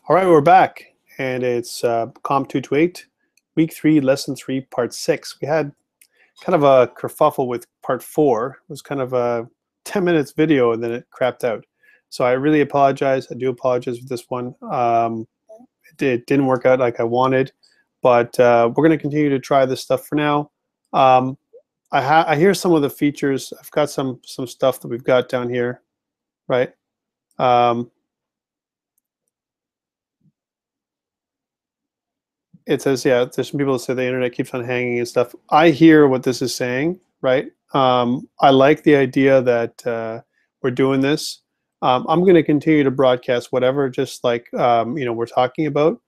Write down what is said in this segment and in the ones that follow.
All right, we're back, and it's COMP228, Week 3, Lesson 3, Part 6. We had kind of a kerfuffle with Part 4. It was kind of a 10 minutes video, and then it crapped out. So I really apologize. I do apologize for this one. It didn't work out like I wanted, but we're going to continue to try this stuff for now. I hear some of the features. I've got some stuff that we've got down here, right? It says, yeah, there's some people that say the internet keeps on hanging and stuff. I hear what this is saying, right? I like the idea that we're doing this. I'm going to continue to broadcast whatever, just like we're talking about.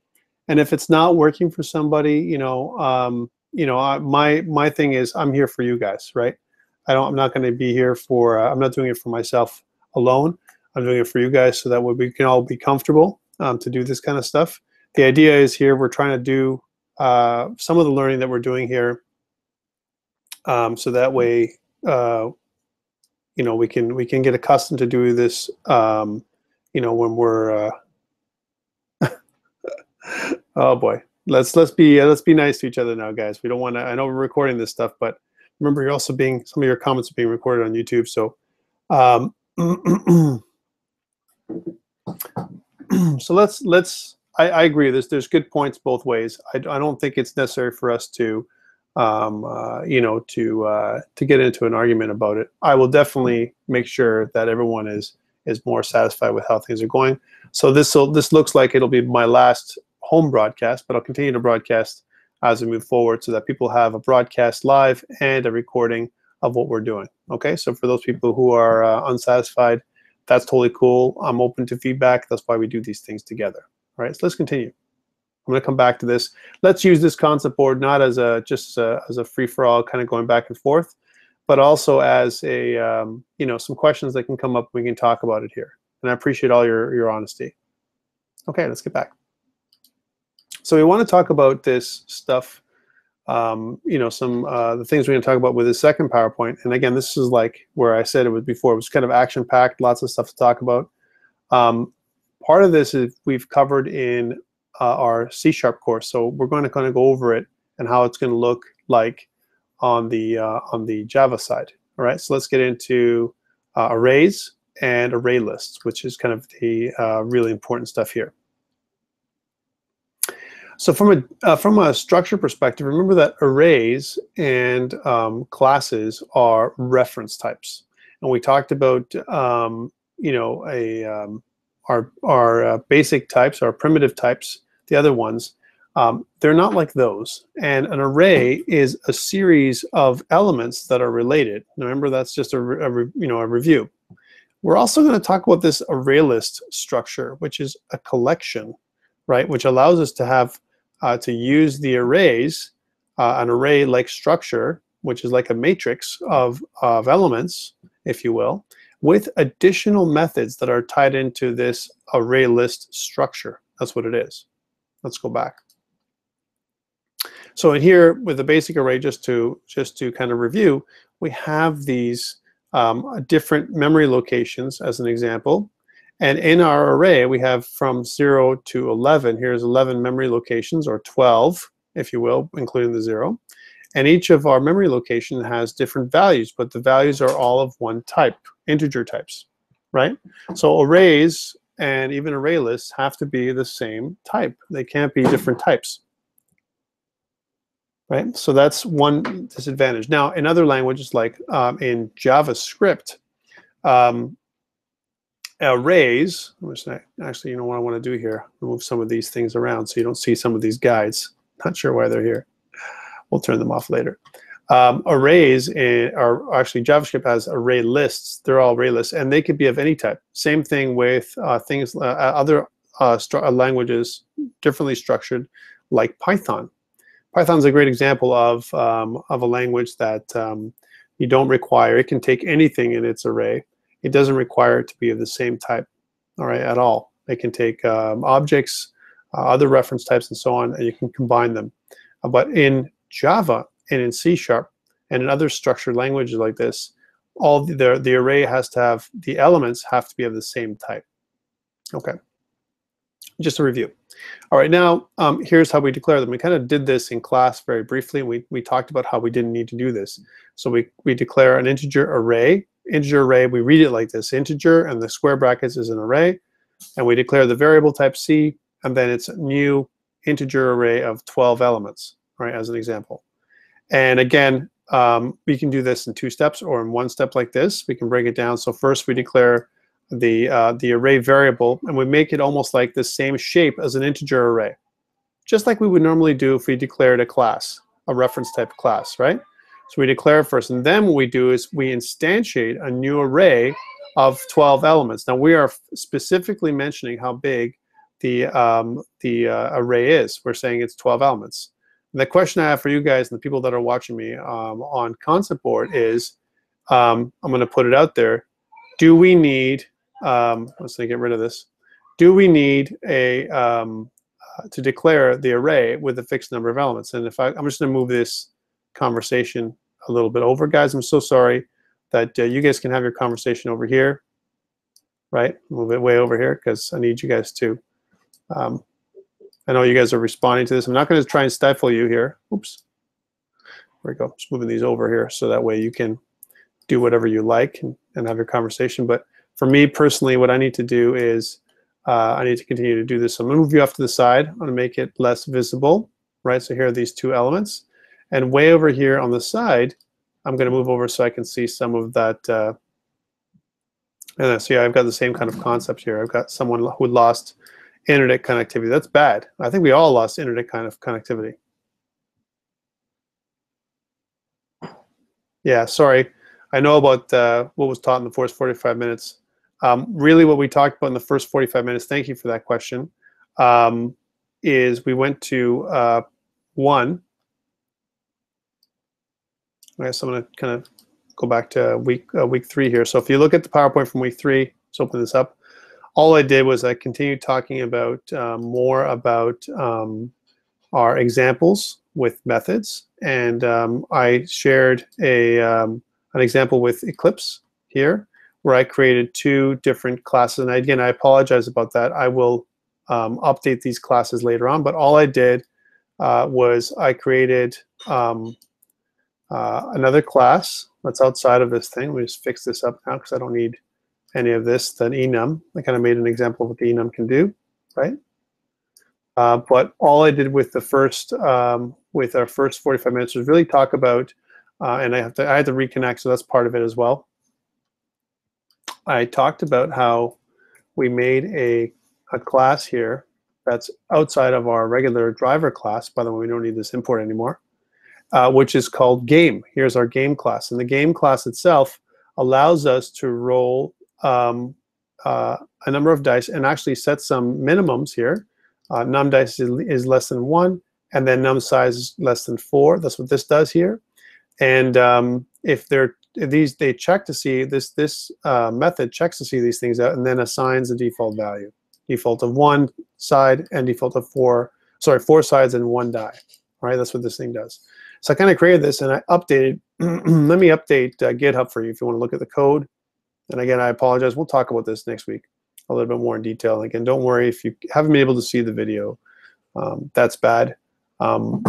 And if it's not working for somebody, my thing is I'm here for you guys, right? I'm not going to be here for. I'm not doing it for myself alone. I'm doing it for you guys, so that way we can all be comfortable to do this kind of stuff. The idea is here we're trying to do some of the learning that we're doing here, so that way we can get accustomed to doing this. When we're oh boy, let's be nice to each other now, guys. We don't want to. I know we're recording this stuff, but remember, you're also some of your comments are being recorded on YouTube. So, so let's. I agree. There's good points both ways. I don't think it's necessary for us to, to get into an argument about it. I will definitely make sure that everyone is more satisfied with how things are going. So this looks like it'll be my last home broadcast, but I'll continue to broadcast as we move forward, so that people have a broadcast live and a recording of what we're doing. Okay. So for those people who are unsatisfied, that's totally cool. I'm open to feedback. That's why we do these things together. All right, so let's continue. I'm going to come back to this. Let's use this concept board not as just as a free-for-all kind of going back and forth, but also as a some questions that can come up. We can talk about it here, and I appreciate all your honesty. Okay, let's get back. So we want to talk about this stuff. The things we're going to talk about with the second PowerPoint. And again, this is like where I said it was before. It was kind of action-packed, lots of stuff to talk about. Part of this is we've covered in our C# course, so we're going to kind of go over it and how it's going to look like on the Java side. All right, so let's get into arrays and array lists, which is kind of the really important stuff here. So from a structure perspective, remember that arrays and classes are reference types, and we talked about our basic types, our primitive types, the other ones, they're not like those. And an array is a series of elements that are related. Remember, that's just a review. We're also going to talk about this ArrayList structure, which is a collection, right? Which allows us to have to use the arrays, an array-like structure, which is like a matrix of elements, if you will, with additional methods that are tied into this array list structure. That's what it is. Let's go back. So in here, with the basic array, just to kind of review, we have these different memory locations as an example. And in our array, we have from 0 to 11. Here's 11 memory locations, or 12, if you will, including the 0. And each of our memory location has different values, but the values are all of one type, integer types, right? So arrays and even array lists have to be the same type. They can't be different types, right? So that's one disadvantage. Now, in other languages, like in JavaScript, arrays, actually, you know what I want to do here? Move some of these things around so you don't see some of these guides. Not sure why they're here. We'll turn them off later. Arrays are actually, JavaScript has array lists. They're all array lists, and they could be of any type. Same thing with other languages differently structured, like Python. Python's a great example of a language that you don't require. It can take anything in its array. It doesn't require it to be of the same type, all right, at all. It can take objects, other reference types, and so on, and you can combine them. But in Java and in C# and in other structured languages like this, all the array has to have, the elements have to be of the same type. Okay. Just a review. All right, now here's how we declare them. We kind of did this in class very briefly. We talked about how we didn't need to do this. So we declare an integer array. Integer array, we read it like this: integer, and the square brackets is an array. And we declare the variable type C, and then it's a new integer array of 12 elements, right, as an example. And again, we can do this in 2 steps or in 1 step like this. We can break it down. So first we declare the array variable, and we make it almost like the same shape as an integer array, just like we would normally do if we declared a class, a reference type class, right? So we declare first, and then what we do is we instantiate a new array of 12 elements. Now we are specifically mentioning how big the array is. We're saying it's 12 elements. And the question I have for you guys and the people that are watching me on concept board is, I'm going to put it out there. Do we need, let's get rid of this. Do we need a to declare the array with a fixed number of elements? And if I'm just going to move this conversation a little bit over, guys. I'm so sorry that you guys can have your conversation over here, right? Move it way over here because I need you guys to. I know you guys are responding to this. I'm not going to try and stifle you here. Oops. There we go. Just moving these over here so that way you can do whatever you like and have your conversation. But for me personally, what I need to do is I need to continue to do this. So I'm going to move you off to the side. I'm going to make it less visible, right? So here are these 2 elements. And way over here on the side, I'm going to move over so I can see some of that. And then, so yeah, I've got the same kind of concept here. I've got someone who lost internet connectivity. That's bad. I think we all lost internet kind of connectivity. Yeah, sorry. I know about what was taught in the first 45 minutes. Really what we talked about in the first 45 minutes, thank you for that question, is we went to 1. Okay, so I'm going to kind of go back to week 3 here. So if you look at the PowerPoint from week 3, let's open this up. All I did was I continued talking about more about our examples with methods, and I shared an example with Eclipse here, where I created 2 different classes. And again, I apologize about that. I will update these classes later on. But all I did was I created another class that's outside of this thing. Let me just fix this up now because I don't need any of this. Then enum. I kind of made an example of what the enum can do, right? But all I did with the first, with our first 45 minutes was really talk about, and I had to reconnect, so that's part of it as well. I talked about how we made a class here that's outside of our regular driver class. By the way, we don't need this import anymore, which is called game. Here's our game class. And the game class itself allows us to roll a number of dice and actually set some minimums here. Num dice is less than 1, and then num size is less than 4. That's what this does here. And if they check to see this method checks to see these things out, and then assigns a default value, default of 1 side and default of 4 sides and 1 die. All right, that's what this thing does. So I kind of created this and I updated. Let me update GitHub for you if you want to look at the code. And again, I apologize. We'll talk about this next week a little bit more in detail. And again, don't worry if you haven't been able to see the video. That's bad. All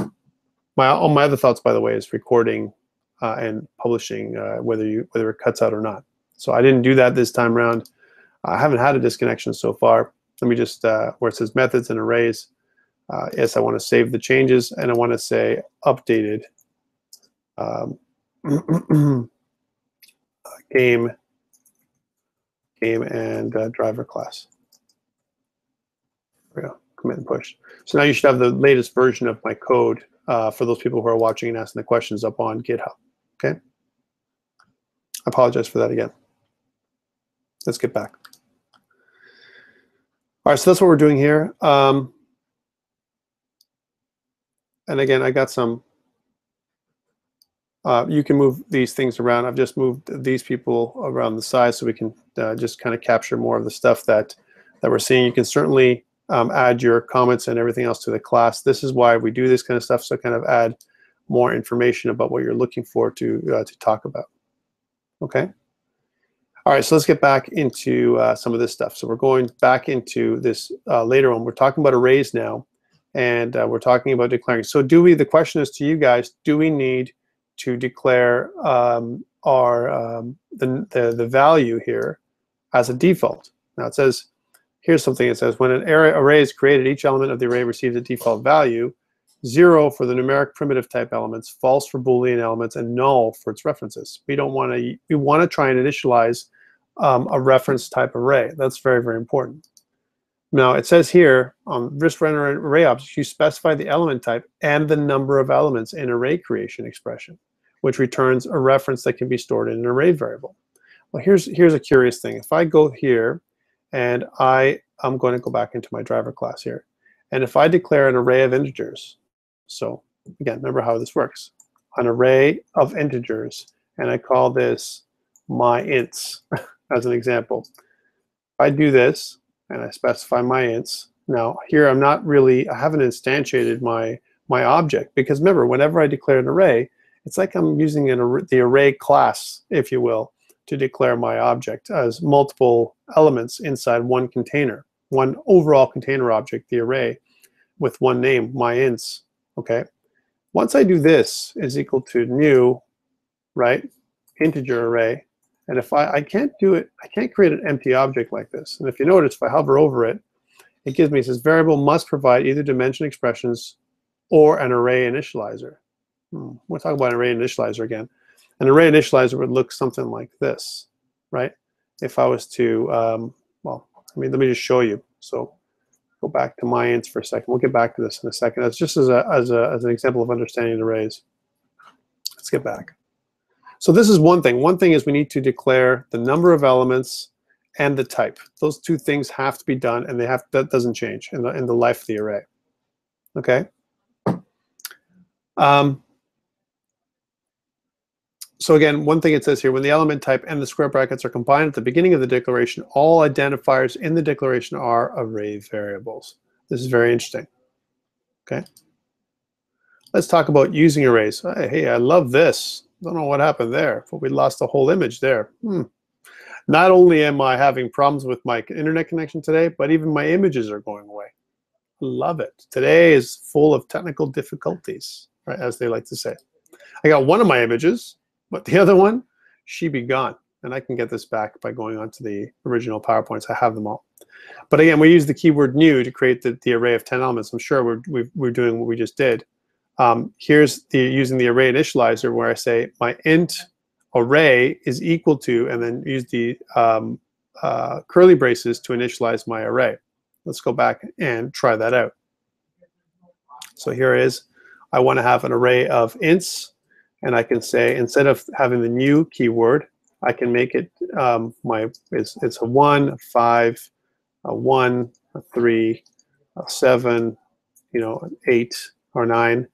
my other thoughts, by the way, is recording and publishing, whether it cuts out or not. So I didn't do that this time around. I haven't had a disconnection so far. Let me just, where it says methods and arrays, yes, I want to save the changes, and I want to say updated game and driver class. There we go, commit and push. So now you should have the latest version of my code for those people who are watching and asking the questions up on GitHub, okay? I apologize for that again. Let's get back. All right, so that's what we're doing here. And again, I got some, you can move these things around. I've just moved these people around the size so we can just kind of capture more of the stuff that we're seeing. You can certainly add your comments and everything else to the class. This is why we do this kind of stuff, so kind of add more information about what you're looking for to talk about. Okay. All right, so let's get back into some of this stuff. So we're going back into this later on. We're talking about arrays now, and we're talking about declaring. So the question is to you guys, do we need to declare the value here as a default? Now it says, here's something it says, when an array is created, each element of the array receives a default value, 0 for the numeric primitive type elements, false for Boolean elements, and null for its references. We want to try and initialize a reference type array. That's very, very important. Now it says here on list render array objects, you specify the element type and the number of elements in array creation expression, which returns a reference that can be stored in an array variable. Well, here's a curious thing. If I go here and I'm going to go back into my driver class here, and if I declare an array of integers, so again, remember how this works, an array of integers, and I call this my ints as an example. If I do this and I specify my ints, now here I haven't instantiated my object, because remember, whenever I declare an array, it's like I'm using the array class, if you will, to declare my object as multiple elements inside one container, one overall container object, the array, with one name, my ints. Okay. Once I do this is equal to new, right, integer array, and if I can't do it, I can't create an empty object like this. And if you notice, if I hover over it, it gives me, it says variable must provide either dimension expressions or an array initializer. We'll talk about an array initializer again. An array initializer would look something like this, right? If I was to, well, let me just show you. So go back to my ints for a second. We'll get back to this in a second. That's just as an example of understanding arrays. Let's get back. So this is one thing. One thing is we need to declare the number of elements and the type. Those two things have to be done, and that doesn't change in the life of the array. Okay. So again, one thing it says here, when the element type and the square brackets are combined at the beginning of the declaration, all identifiers in the declaration are array variables. This is very interesting. Okay. Let's talk about using arrays. Hey, I love this. Don't know what happened there, but we lost the whole image there. Not only am I having problems with my internet connection today, but even my images are going away. Love it. Today is full of technical difficulties, right, as they like to say. I got one of my images, but the other one, she be gone. And I can get this back by going onto the original PowerPoints. I have them all. But again, we use the keyword new to create the array of 10 elements. I'm sure we're doing what we just did. Here's using the array initializer, where I say my int array is equal to, and then use the curly braces to initialize my array. Let's go back and try that out. So here it is. I want to have an array of ints, and I can say, instead of having the new keyword, I can make it it's a 1, a 5, a 1, a 3, a 7, an 8 or 9,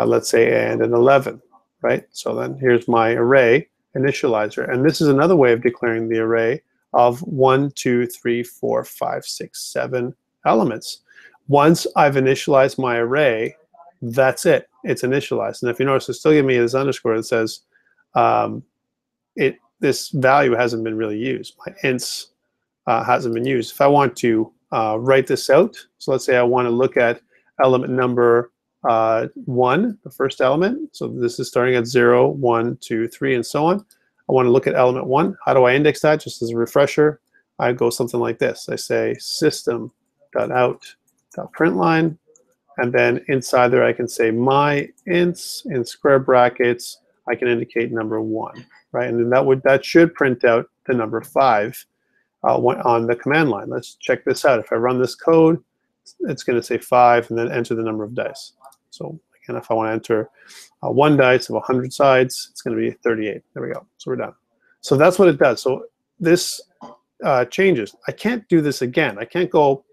let's say, and an 11, right? So then here's my array initializer, and this is another way of declaring the array of 1, 2, 3, 4, 5, 6, 7 elements. Once I've initialized my array, that's it. It's initialized. And if you notice, it's still giving me this underscore that says this value hasn't been really used. My ints hasn't been used. If I want to write this out, so let's say I want to look at element number 1, the first element. So this is starting at 0, 1, 2, 3, and so on. I want to look at element 1. How do I index that? Just as a refresher, I go something like this. I say system.out.println, and then inside there I can say my ints in square brackets. I can indicate number 1, right? And then that should print out the number 5 on the command line. Let's check this out. If I run this code, it's going to say 5 and then enter the number of dice. So again, if I want to enter 1 dice of 100 sides, it's going to be 38. There we go. So we're done. So that's what it does. So this changes. I can't do this again. I can't go,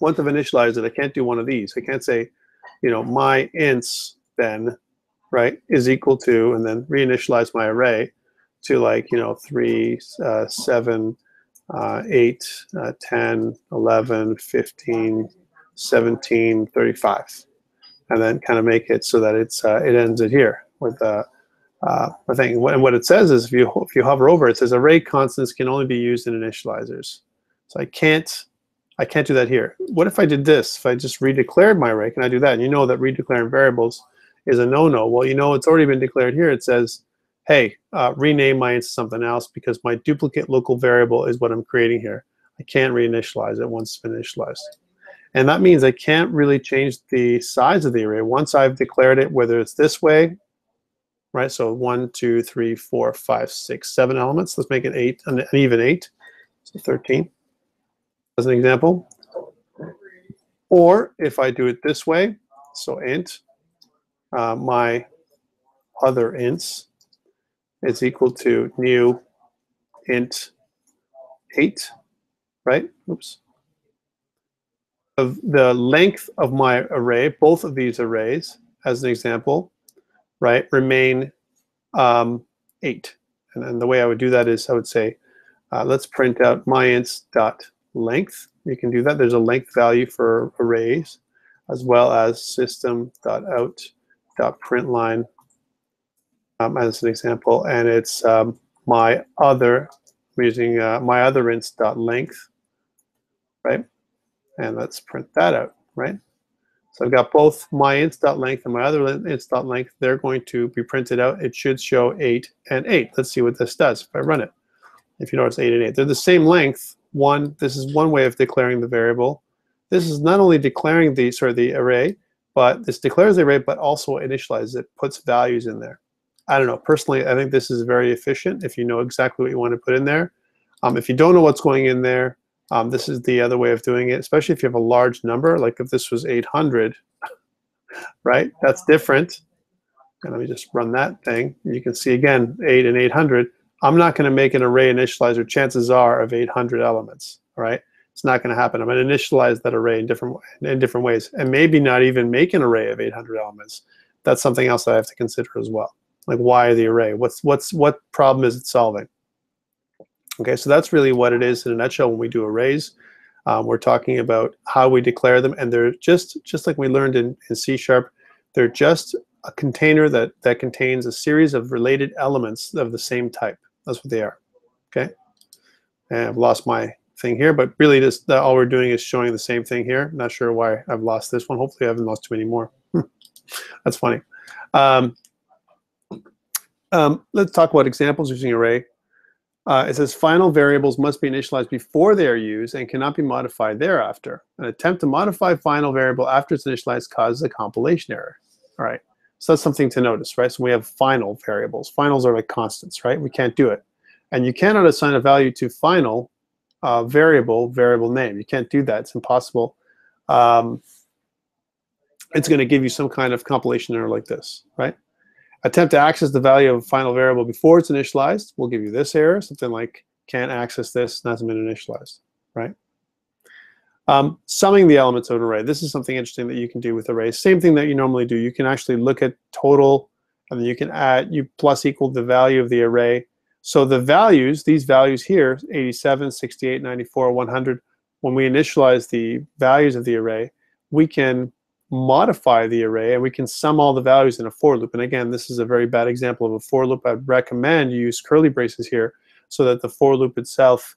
once I've initialized it, I can't do one of these. I can't say, my ints then, right, is equal to, and then reinitialize my array to 3, 7, 8, 10, 11, 15, 17, 35. And then kind of make it so that it ends it here with thing. And what it says is, if you hover over, it says array constants can only be used in initializers. So I can't do that here. What if I did this? If I just redeclared my array, can I do that? And you know that redeclaring variables is a no-no. Well, you know it's already been declared here. It says, hey, rename my instance something else because my duplicate local variable is what I'm creating here. I can't reinitialize it once it's been initialized. And that means I can't really change the size of the array once I've declared it, whether it's this way, right? So 1, 2, 3, 4, 5, 6, 7 elements. Let's make it 8, an even 8. So 13 as an example. Or if I do it this way, so int, my other ints is equal to new int 8, right? Oops. Of the length of my array, both of these arrays, as an example, right, remain 8. And the way I would do that is I would say, let's print out my ints dot length. You can do that. There's a length value for arrays, as well as system dot out dot println as an example, and it's my other, I'm using my other ints dot length, right? And let's print that out, right? So I've got both my ints.length and my other ints.length. They're going to be printed out. It should show 8 and 8. Let's see what this does if I run it. If you notice 8 and 8. They're the same length. This is one way of declaring the variable. This is not only declaring the array, but this declares the array, but also initializes it, puts values in there. I don't know. Personally, I think this is very efficient if you know exactly what you want to put in there. If you don't know what's going in there, this is the other way of doing it, especially if you have a large number, like if this was 800, right? That's different. And let me just run that thing. You can see again, 8 and 800. I'm not going to make an array initializer, chances are, of 800 elements, all right? It's not going to happen. I'm going to initialize that array in different ways, and maybe not even make an array of 800 elements. That's something else that I have to consider as well. Like, why the array? What problem is it solving? Okay, so that's really what it is in a nutshell when we do arrays. We're talking about how we declare them, and they're just like we learned in C#, they're just a container that contains a series of related elements of the same type. That's what they are, okay? And I've lost my thing here, but really all we're doing is showing the same thing here. Not sure why I've lost this one. Hopefully I haven't lost too many more. That's funny. Let's talk about examples using array. It says final variables must be initialized before they are used and cannot be modified thereafter. An attempt to modify final variable after it's initialized causes a compilation error. All right, so that's something to notice, right? So we have final variables. Finals are like constants, right? We can't do it. And you cannot assign a value to final variable name. You can't do that. It's impossible. It's going to give you some kind of compilation error like this, right? Attempt to access the value of a final variable before it's initialized will give you this error, something like can't access this, hasn't been initialized, right? Summing the elements of an array. This is something interesting that you can do with arrays. Same thing that you normally do. You can actually look at total, and then you can add, you plus equal the value of the array. So the values, these values here, 87, 68, 94, 100, when we initialize the values of the array, we can modify the array and we can sum all the values in a for loop. And again, this is a very bad example of a for loop. I'd recommend you use curly braces here so that the for loop itself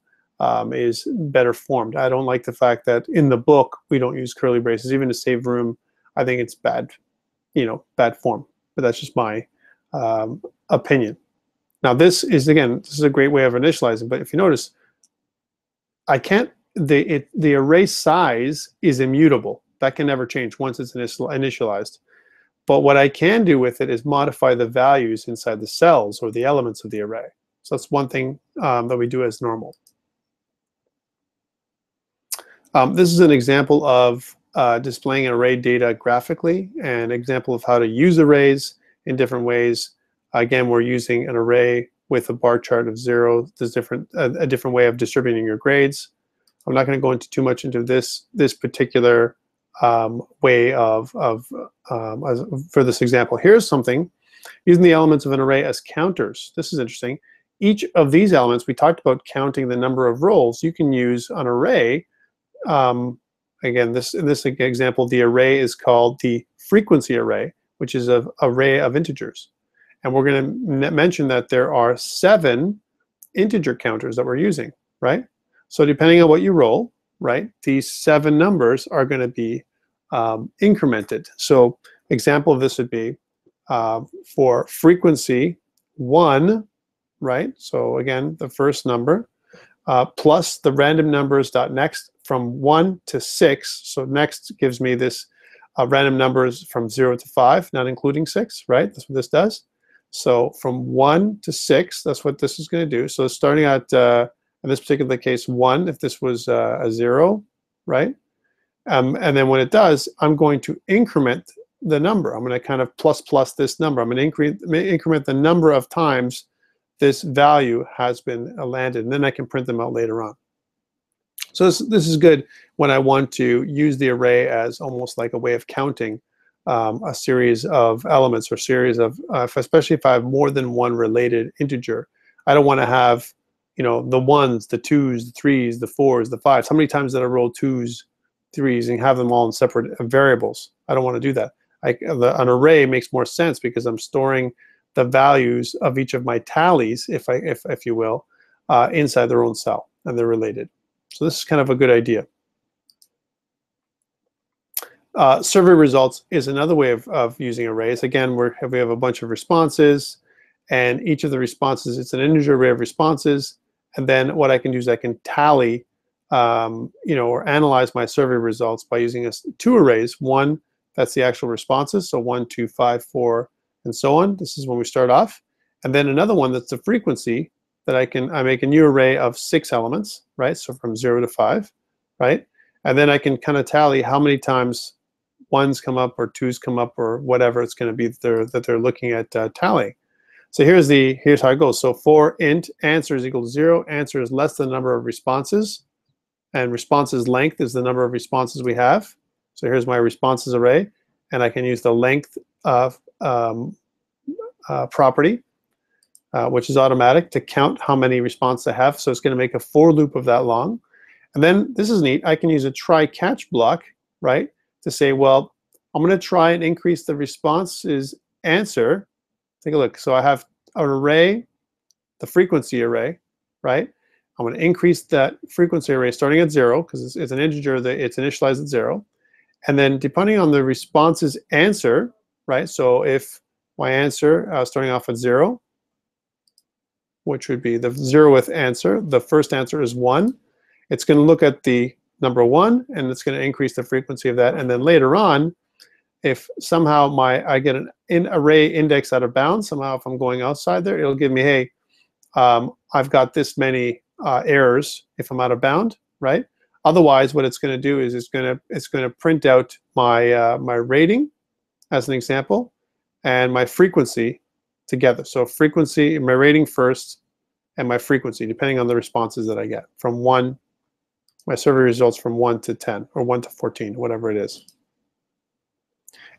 is better formed. I don't like the fact that in the book we don't use curly braces, even to save room. I think it's bad, bad form. But that's just my opinion. Now this is a great way of initializing. But if you notice, I can't. The array size is immutable. That can never change once it's initialized. But what I can do with it is modify the values inside the cells or the elements of the array. So that's one thing that we do as normal. This is an example of displaying array data graphically, and an example of how to use arrays in different ways. Again, we're using an array with a bar chart of 0. There's a different way of distributing your grades. I'm not going to go into too much into this particular way for this example. Here's something using the elements of an array as counters. This is interesting. Each of these elements, we talked about counting the number of rows. You can use an array. Again, in this example, the array is called the frequency array, which is an array of integers. And we're going to mention that there are 7 integer counters that we're using, right? So depending on what you roll, right, these 7 numbers are going to be incremented. So example of this would be for frequency 1, right? So again, the first number, plus the random numbers dot next from 1 to 6. So next gives me this random numbers from 0 to 5, not including 6, right? That's what this does. So from 1 to 6, that's what this is going to do. So starting at, in this particular case, 1, if this was a 0, right? And then when it does, I'm going to increment the number. I'm going to kind of plus this number. I'm going to increment the number of times this value has been landed, and then I can print them out later on. So this is good when I want to use the array as almost like a way of counting a series of elements or series of, especially if I have more than one related integer. I don't want to have, you know, the 1s, the 2s, the 3s, the 4s, the 5s. How many times did I roll 2s, 3s, and have them all in separate variables? I don't want to do that. An array makes more sense because I'm storing the values of each of my tallies, if you will, inside their own cell, and they're related. So this is kind of a good idea. Survey results is another way of using arrays. Again, we have a bunch of responses, and each of the responses, it's an integer array of responses. And then what I can do is I can tally, you know, or analyze my survey results by using 2 arrays. One, that's the actual responses, so 1, 2, 5, 4, and so on. This is when we start off. And then another one that's the frequency that I make a new array of 6 elements, right? So from 0 to 5, right? And then I can kind of tally how many times 1s come up or 2s come up or whatever it's going to be that they're looking at tallying. So here's how it goes. So for int answer is equal to 0, answer is less than the number of responses, and responses length is the number of responses we have. So here's my responses array, and I can use the length of property, which is automatic, to count how many responses I have. So it's going to make a for loop of that long. And then this is neat. I can use a TryCatch block, right, to say, well, I'm going to try and increase the responses answer. Take a look. So I have an array, the frequency array, right? I'm going to increase that frequency array starting at 0 because it's an integer that it's initialized at 0. And then depending on the responses answer, right? So if my answer starting off at 0, which would be the 0th answer, the first answer is 1. It's going to look at the number 1, and it's going to increase the frequency of that. And then later on, if somehow I get an array index out of bounds, somehow if I'm going outside there, it'll give me, hey, I've got this many errors if I'm out of bound, right? Otherwise, what it's going to do is it's going to print out my my rating as an example and my frequency together. So frequency, my rating first, and my frequency, depending on the responses that I get from 1. My survey results from 1 to 10 or 1 to 14, whatever it is.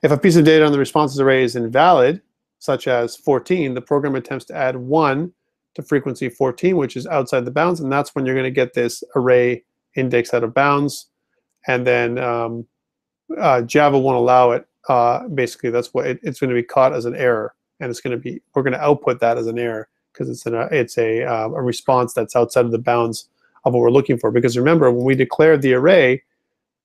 If a piece of data on the responses array is invalid, such as 14, the program attempts to add 1 to frequency 14, which is outside the bounds, and that's when you're going to get this array index out of bounds. And then Java won't allow it. Basically, that's what it's going to be caught as an error, and we're going to output that as an error because it's a response that's outside of the bounds of what we're looking for. Because remember, when we declared the array,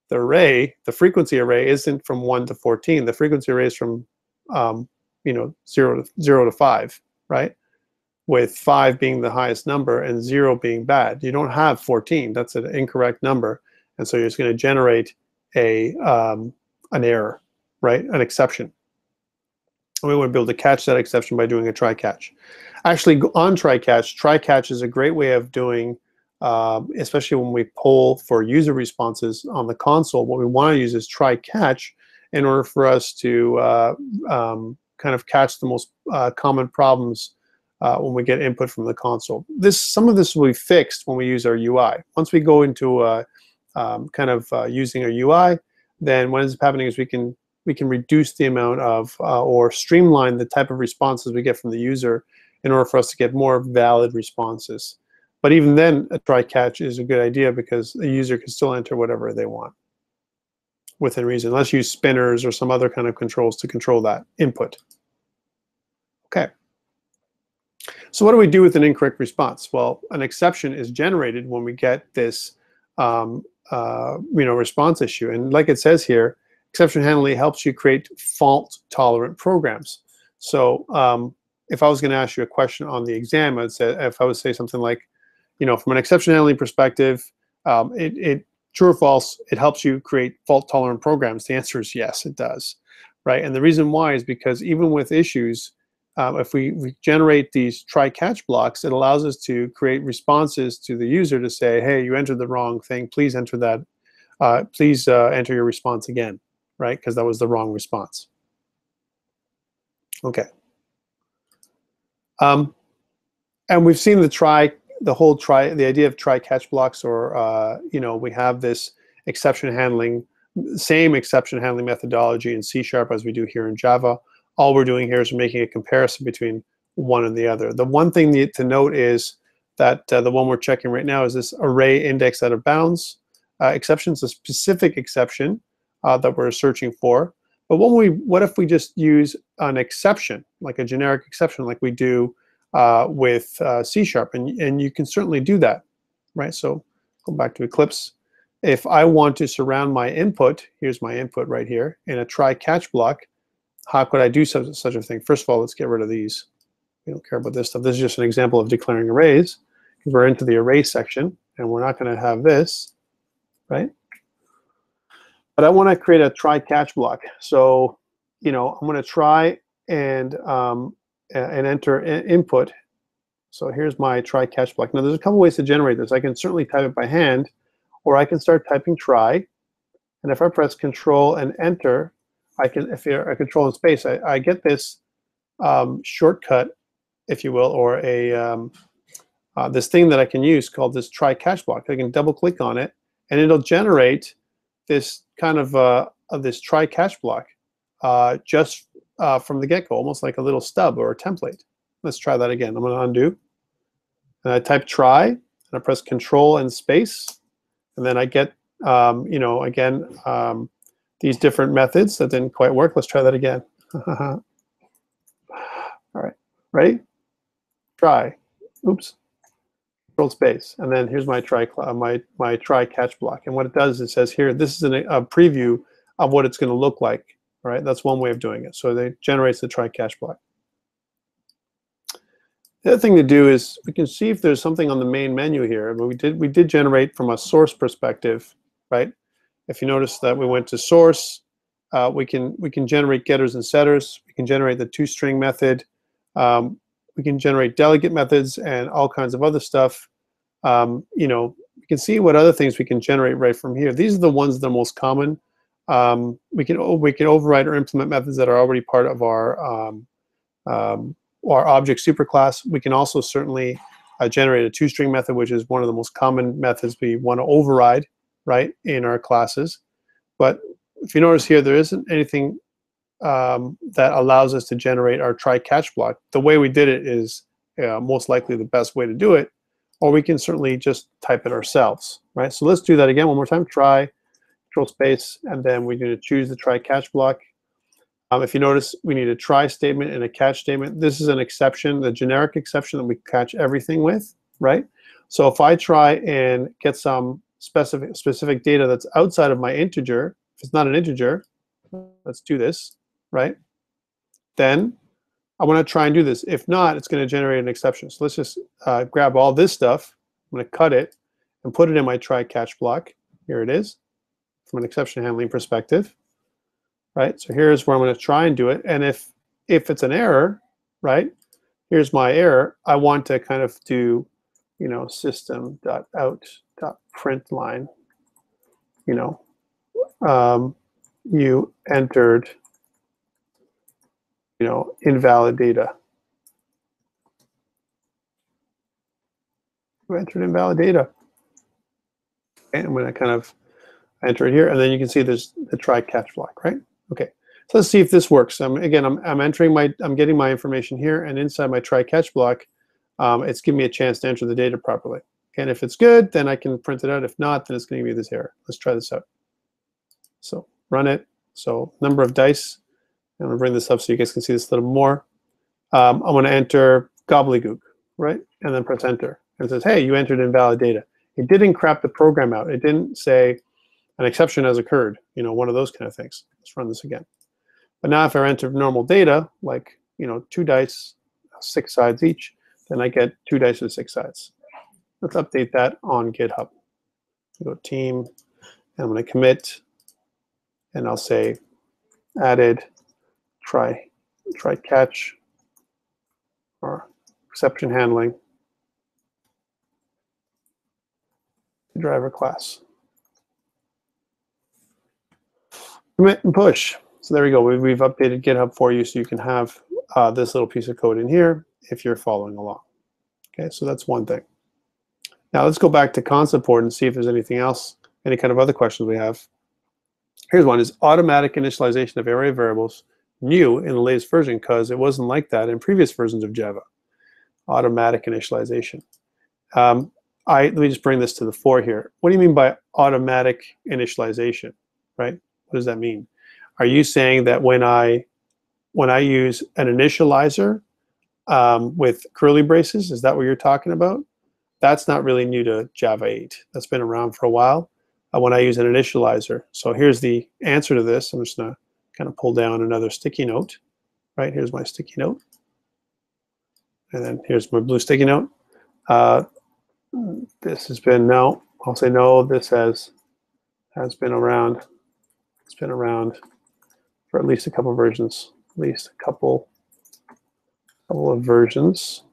the frequency array isn't from 1 to 14. The frequency array is from 0 to 5, right? With 5 being the highest number and 0 being bad. You don't have 14. That's an incorrect number, and so you're just going to generate an error, right? An exception. And we want to be able to catch that exception by doing a TryCatch. Actually, on TryCatch is a great way of doing, especially when we poll for user responses on the console. What we want to use is TryCatch in order for us to kind of catch the most common problems when we get input from the console. Some of this will be fixed when we use our UI. Once we go into using our UI, then what ends up happening is we can reduce the amount of or streamline the type of responses we get from the user in order for us to get more valid responses. But even then, a TryCatch is a good idea because the user can still enter whatever they want within reason. Let's use spinners or some other kind of controls to control that input. Okay. So what do we do with an incorrect response? Well, an exception is generated when we get this response issue. And like it says here, exception handling helps you create fault-tolerant programs. So if I was going to ask you a question on the exam, I'd say, if I would say something like, from an exception handling perspective, true or false, it helps you create fault-tolerant programs. The answer is yes, it does, right? And the reason why is because even with issues, if we generate these try-catch blocks, it allows us to create responses to the user to say, hey, you entered the wrong thing. Please enter that. Please enter your response again, right? Because that was the wrong response. Okay. And we've seen the idea of try-catch blocks, or we have this same exception handling methodology in C# as we do here in Java. All we're doing here is we're making a comparison between one and the other. The one thing to note is that the one we're checking right now is this array index out of bounds exception. It's a specific exception that we're searching for. But what if we just use an exception, like a generic exception, like we do with C#? And you can certainly do that, right? So go back to Eclipse. If I want to surround my input, here's my input right here, in a try-catch block, how could I do such a thing? First of all, let's get rid of these. We don't care about this stuff. This is just an example of declaring arrays, because we're into the array section, and we're not going to have this, right? But I want to create a try-catch block. So, I'm going to try and enter input. So here's my try-catch block. Now, there's a couple ways to generate this. I can certainly type it by hand, or I can start typing try. And if I press Control and Enter, if you're Control and space, I get this shortcut, if you will, or this thing that I can use called this try-catch block. I can double-click on it, and it'll generate this kind of this try-catch block just from the get-go, almost like a little stub or a template. Let's try that again. I'm going to undo, and I type try, and I press Control and space, and then I get again these different methods that didn't quite work. Let's try that again. All right, ready? Try. Oops. Control space, and then here's my try-catch block. And what it does, it says here, this is a preview of what it's going to look like. All right, that's one way of doing it. So it generates the try-catch block. The other thing to do is we can see if there's something on the main menu here. But we did generate from a source perspective, right? If you notice that we went to source, we can generate getters and setters. We can generate the toString method. We can generate delegate methods and all kinds of other stuff. We can see what other things we can generate right from here. These are the ones that are most common. We can override or implement methods that are already part of our object superclass. We can also certainly generate a toString method, which is one of the most common methods we want to override, right, in our classes. But if you notice here, there isn't anything that allows us to generate our try-catch block. The way we did it is most likely the best way to do it, or we can certainly just type it ourselves, right? So let's do that again one more time. Try, Control space, and then we're going to choose the try-catch block. If you notice, we need a try statement and a catch statement. This is an exception, the generic exception that we catch everything with, right? So if I try and get some specific data that's outside of my integer, if it's not an integer, let's do this, right? Then I want to try and do this. If not, it's going to generate an exception. So let's just grab all this stuff. I'm going to cut it and put it in my try-catch block. Here it is, from an exception handling perspective, right? So here's where I'm going to try and do it. And if it's an error, right, here's my error. I want to kind of do, system.out.println, you entered, invalid data. You entered invalid data. Okay, I'm going to kind of enter it here, and then you can see there's the try-catch block, right? Okay, so let's see if this works. Again, I'm getting my information here, and inside my try-catch block, it's giving me a chance to enter the data properly. And if it's good, then I can print it out. If not, then it's going to give me this error. Let's try this out. So run it. So number of dice. I'm going to bring this up so you guys can see this a little more. I'm going to enter gobbledygook. right? And then press enter. And it says, hey, you entered invalid data. It didn't crap the program out. It didn't say an exception has occurred, you know, one of those kind of things. Let's run this again. But now if I enter normal data, like, you know, 2 dice, 6 sides each, then I get 2 dice with 6 sides. Let's update that on GitHub. Go team, and I'm going to commit, and I'll say added TryCatch or exception handling to driver class. Commit and push. So there we go. We've updated GitHub for you so you can have this little piece of code in here if you're following along. Okay, so that's one thing. Now let's go back to concept board and see if there's anything else, any kind of other questions we have. Here's one: is automatic initialization of array variables new in the latest version? Because it wasn't like that in previous versions of Java. Automatic initialization. Let me just bring this to the fore here. What do you mean by automatic initialization, right? What does that mean? Are you saying that when I use an initializer with curly braces, is that what you're talking about? That's not really new to Java 8. That's been around for a while. When I use an initializer. So here's the answer to this. I'm just going to kind of pull down another sticky note. Right, here's my sticky note. And then here's my blue sticky note. This has been, no, I'll say no, this has been around. It's been around for at least a couple of versions. At least a couple of versions.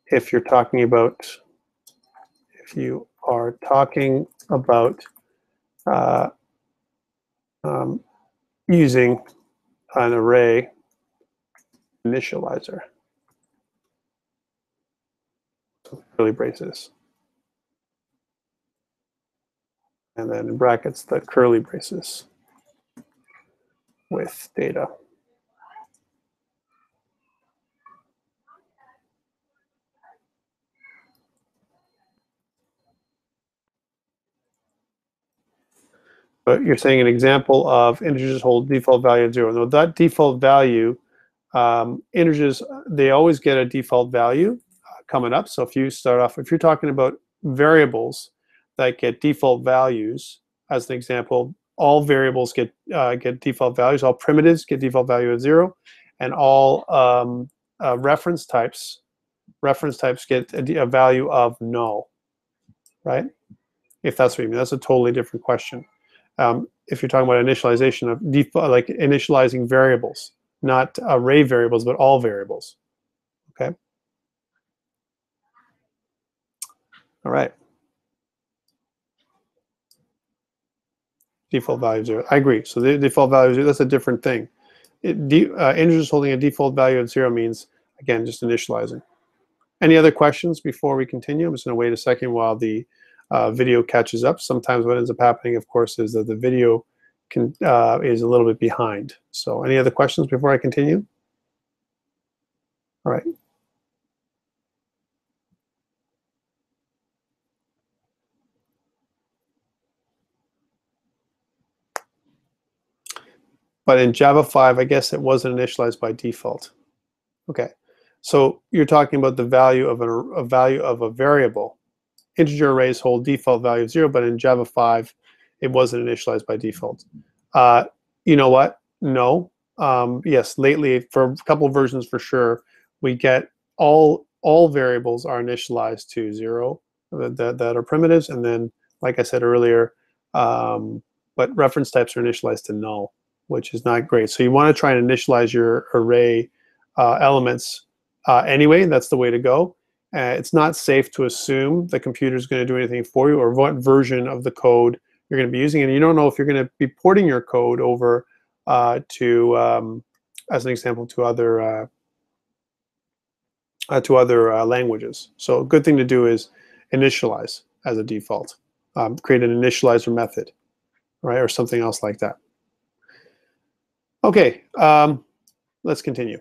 If you're talking about, if you are talking about using an array initializer, curly braces, and then in brackets the curly braces with data. But you're saying an example of integers hold default value of 0. Now that default value, integers, they always get a default value coming up. So if you start off, if you're talking about variables that get default values, as an example, all variables get default values. All primitives get default value of 0, and all reference types get a value of null, right? If that's what you mean, that's a totally different question. If you're talking about initialization of default, like initializing variables, not array variables, but all variables. Okay. All right. Default value 0. I agree. So the default value 0, that's a different thing. Integers holding a default value of 0 means, again, just initializing. Any other questions before we continue? I'm just going to wait a second while the video catches up. Sometimes what ends up happening, of course, is that the video is a little bit behind. So any other questions before I continue? All right. But in Java 5, I guess it wasn't initialized by default. Okay. So you're talking about the value of a variable. Integer arrays hold default value of 0, but in Java 5, it wasn't initialized by default. You know what? No. Yes, lately, for a couple of versions for sure, we get all variables are initialized to 0 that are primitives, and then, like I said earlier, but reference types are initialized to null, which is not great. So you want to try and initialize your array elements anyway. That's the way to go. It's not safe to assume the computer is going to do anything for you, or what version of the code you're going to be using, and you don't know if you're going to be porting your code over to, as an example, to other languages. So a good thing to do is initialize as a default. Create an initializer method, right, or something else like that. Okay, let's continue.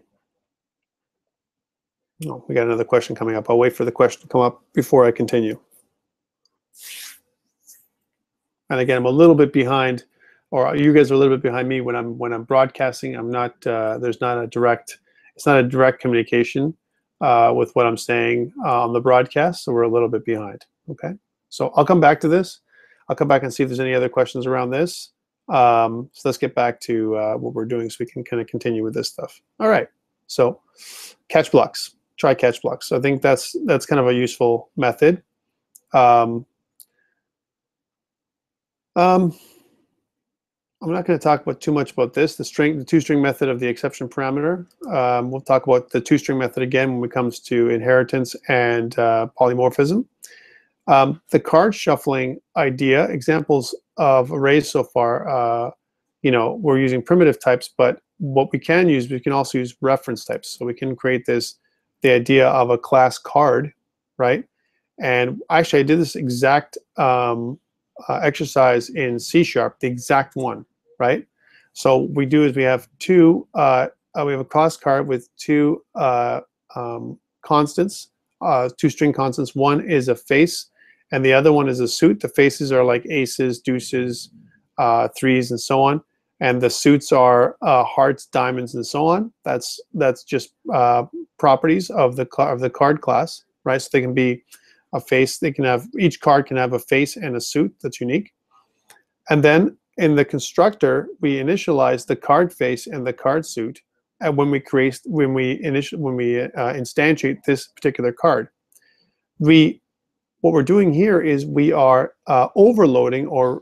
Oh, we got another question coming up. I'll wait for the question to come up before I continue. And again, I'm a little bit behind, or you guys are a little bit behind me when I'm broadcasting. I'm not. There's not a direct. It's not a direct communication with what I'm saying on the broadcast, so we're a little bit behind. Okay, so I'll come back to this. I'll come back and see if there's any other questions around this. So let's get back to what we're doing so we can kind of continue with this stuff. All right, so catch blocks, try catch blocks. So I think that's kind of a useful method. I'm not going to talk about too much about this, the two-string method of the exception parameter. We'll talk about the two-string method again when it comes to inheritance and polymorphism. The card shuffling idea, examples of arrays so far, we're using primitive types, but what we can use, we can also use reference types. So we can create the idea of a class card, right? And actually, I did this exact exercise in C#, the exact one, right? So what we do is we have we have a class card with two constants, two-string constants. One is a face, and the other one is a suit. The faces are like aces, deuces, threes, and so on. And the suits are hearts, diamonds, and so on. That's just properties of the card class, right? So they can be a face. Each card can have a face and a suit that's unique. And then in the constructor, we initialize the card face and the card suit. And when we instantiate this particular card, what we're doing here is we are overloading or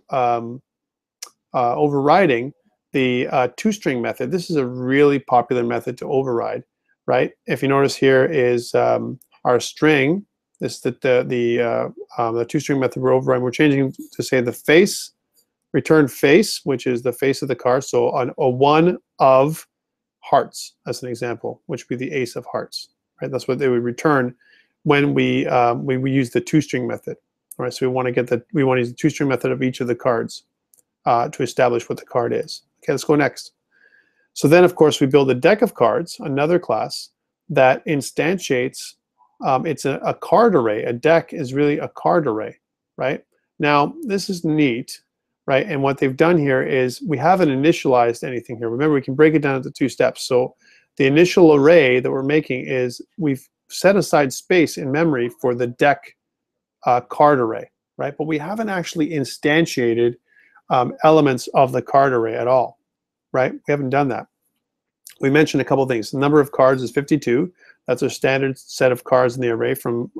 overriding the two-string method. This is a really popular method to override, right? If you notice, here is our string. This is the two-string method we're overriding. We're changing to say the face, return face, which is the face of the card. So on a one of hearts, as an example, which would be the ace of hearts, right? That's what they would return when we use the two-string method. All right, so we want to use the two-string method of each of the cards to establish what the card is. Okay, let's go next. So then, of course, we build a deck of cards, another class that instantiates. It's a card array. A deck is really a card array, right? Now, this is neat, right? And what they've done here is we haven't initialized anything here. Remember, we can break it down into two steps. So the initial array that we're making is we've set aside space in memory for the deck card array, right? But we haven't actually instantiated elements of the card array at all, right? We haven't done that. We mentioned a couple things. The number of cards is 52. That's a standard set of cards in the array from,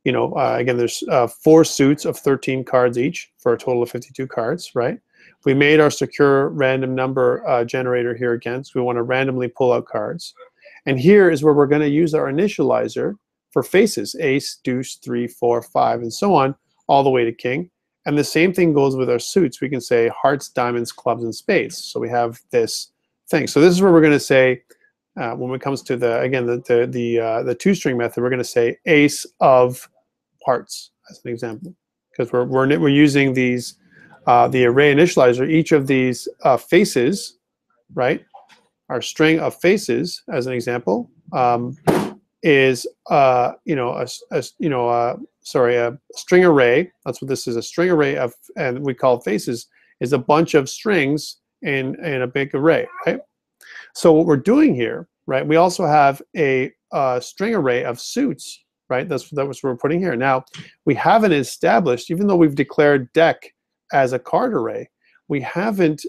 again, there's 4 suits of 13 cards each for a total of 52 cards, right? We made our secure random number generator here again, so we want to randomly pull out cards. And here is where we're going to use our initializer for faces, ace, deuce, 3, 4, 5, and so on, all the way to king. And the same thing goes with our suits. We can say hearts, diamonds, clubs, and spades. So we have this thing. So this is where we're going to say, when it comes to the two-string method, we're going to say ace of hearts as an example, because we're using these the array initializer. Each of these faces, right, our string of faces as an example, is a string array. That's what this is, a string array of, and we call faces is a bunch of strings in a big array, right? So what we're doing here, right, we also have a string array of suits, right? That's what we're putting here. Now, we haven't established, even though we've declared deck as a card array, we haven't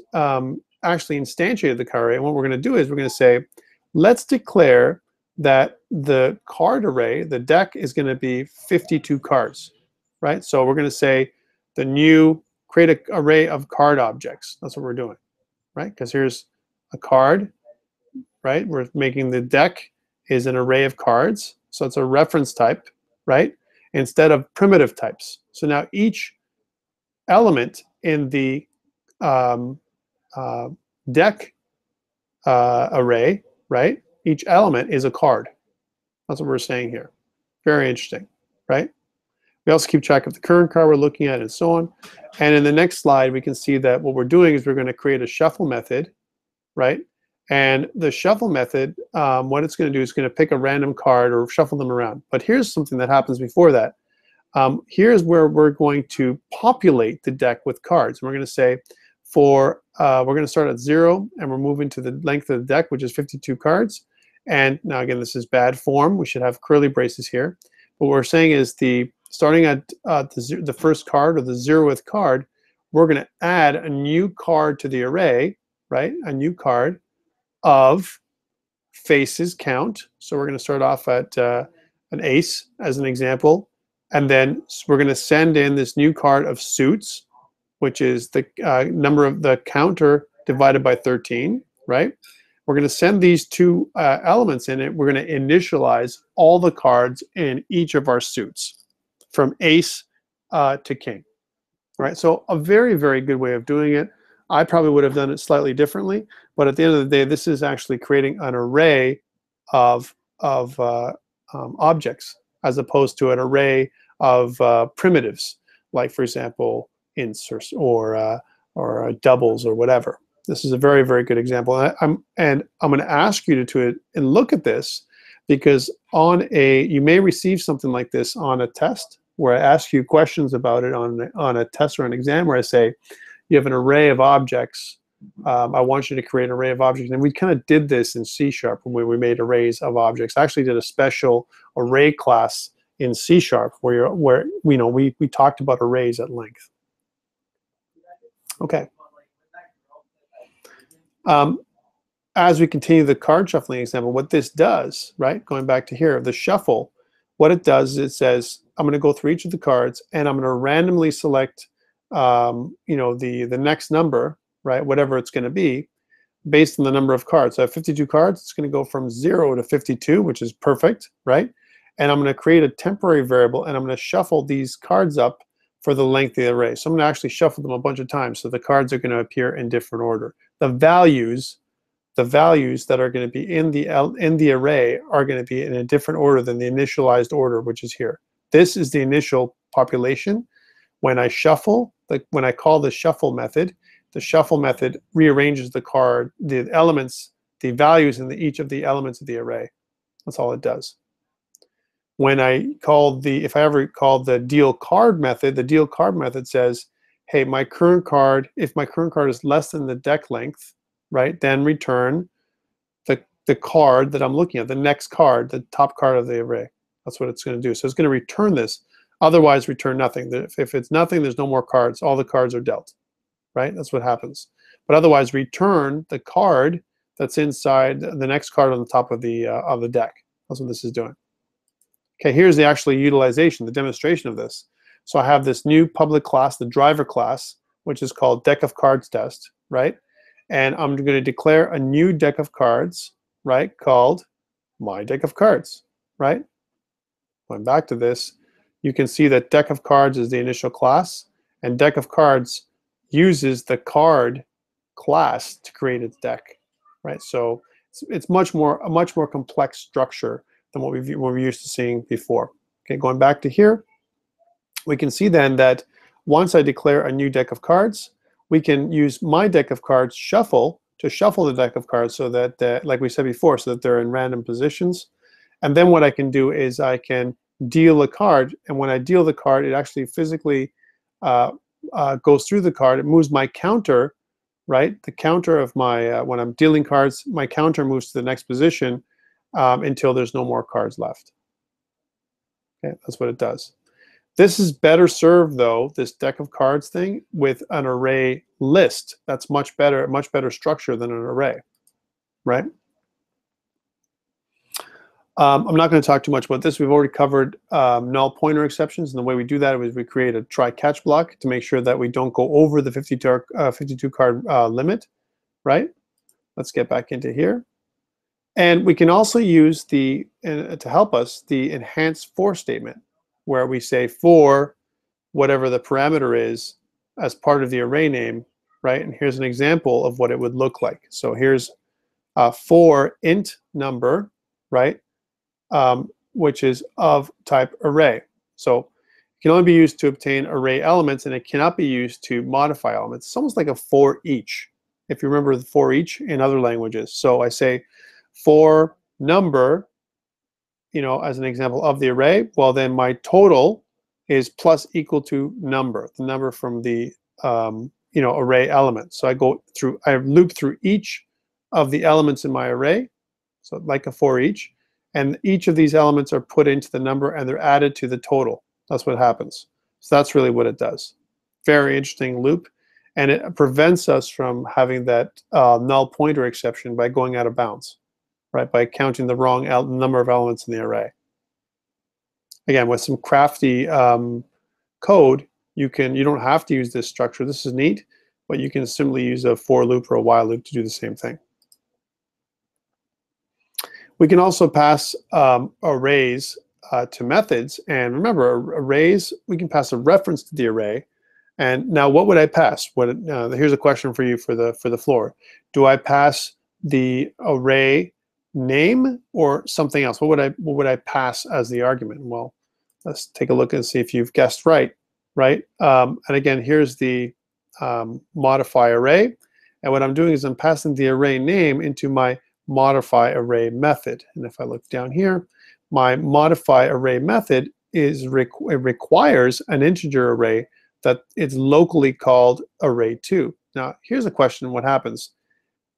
actually instantiated the card array. And what we're going to do is we're going to say, let's declare that the card array, the deck, is going to be 52 cards, right? So we're going to say the new create an array of card objects. That's what we're doing, right? Because here's a card, right? We're making the deck is an array of cards. So it's a reference type, right? Instead of primitive types. So now each element in the deck array, right? Each element is a card. That's what we're saying here. Very interesting, right? We also keep track of the current card we're looking at and so on. And in the next slide, we can see that what we're doing is we're going to create a shuffle method, right? And the shuffle method, what it's going to do is going to pick a random card or shuffle them around. But here's something that happens before that. Here's where we're going to populate the deck with cards. And we're going to say we're going to start at 0, and we're moving to the length of the deck, which is 52 cards. And now again, this is bad form. We should have curly braces here. But what we're saying is starting at the first card or the 0th card, we're going to add a new card to the array, right? A new card of faces count. So we're going to start off at an ace as an example. And then we're going to send in this new card of suits, which is the number of the counter divided by 13, right? We're going to send these two elements in it. We're going to initialize all the cards in each of our suits from ace to king, right? So a very, very good way of doing it. I probably would have done it slightly differently, but at the end of the day, this is actually creating an array of objects as opposed to an array of primitives, like for example, ints or doubles or whatever. This is a very, very good example, and I'm going to ask you to look at this, because you may receive something like this on a test where I ask you questions about it on a test or an exam, where I say you have an array of objects. I want you to create an array of objects, and we kind of did this in C# when we made arrays of objects. I actually did a special array class in C# where we talked about arrays at length. Okay. As we continue the card shuffling example, what this does, right, going back to here, the shuffle, what it does is it says, I'm going to go through each of the cards, and I'm going to randomly select, the next number, right, whatever it's going to be, based on the number of cards. So I have 52 cards. It's going to go from 0 to 52, which is perfect, right? And I'm going to create a temporary variable, and I'm going to shuffle these cards up for the length of the array. So I'm going to actually shuffle them a bunch of times, so the cards are going to appear in different order. The values that are going to be in the array are going to be in a different order than the initialized order, which is here. This is the initial population. When I shuffle, when I call the shuffle method rearranges the elements, the values in each of the elements of the array. That's all it does. When if I ever call the deal card method, the deal card method says, hey, if my current card is less than the deck length, right, then return the card that I'm looking at, the next card, the top card of the array. That's what it's going to do. So it's going to return this. Otherwise, return nothing. If it's nothing, there's no more cards. All the cards are dealt, right? That's what happens. But otherwise, return the card that's inside the next card on the top of the deck. That's what this is doing. Okay, here's the actual utilization, the demonstration of this. So I have this new public class, the driver class, which is called deck of cards test, right? And I'm going to declare a new deck of cards, right, called my deck of cards, right? Going back to this, you can see that deck of cards is the initial class, and deck of cards uses the card class to create its deck, right? So it's a much more complex structure than what we're used to seeing before. Okay, going back to here, we can see then that once I declare a new deck of cards, we can use my deck of cards shuffle to shuffle the deck of cards so that, like we said before, so that they're in random positions. And then what I can do is I can deal a card, and when I deal the card, it actually physically goes through the card. It moves my counter, right? The counter of my, when I'm dealing cards, my counter moves to the next position until there's no more cards left. Okay, that's what it does. This is better served, though, this deck of cards thing, with an array list. That's much better structure than an array, right? I'm not going to talk too much about this. We've already covered null pointer exceptions, and the way we do that is we create a TryCatch block to make sure that we don't go over the 52 card limit, right? Let's get back into here. And we can also use to help us, the enhanced for statement, where we say for whatever the parameter is as part of the array name, right? And here's an example of what it would look like. So here's for int number, right? Which is of type array. So it can only be used to obtain array elements, and it cannot be used to modify elements. It's almost like a for each, if you remember the for each in other languages. So I say for number, as an example of the array, well then my total is plus equal to number, the number from the array element. So I loop through each of the elements in my array. So like a for each. And each of these elements are put into the number and they're added to the total. That's what happens. So that's really what it does. Very interesting loop. And it prevents us from having that null pointer exception by going out of bounds, right? By counting the wrong number of elements in the array. Again, with some crafty code, you don't have to use this structure. This is neat, but you can simply use a for loop or a while loop to do the same thing. We can also pass arrays to methods, and remember, arrays, we can pass a reference to the array. And now, what would I pass? Here's a question for you for the floor. Do I pass the array name or something else? What would I pass as the argument? Well, let's take a look and see if you've guessed right. And again, here's the modify array, and what I'm doing is I'm passing the array name into my modify array method. And if I look down here, my modify array method it requires an integer array that is locally called array2. Now, here's a question: what happens?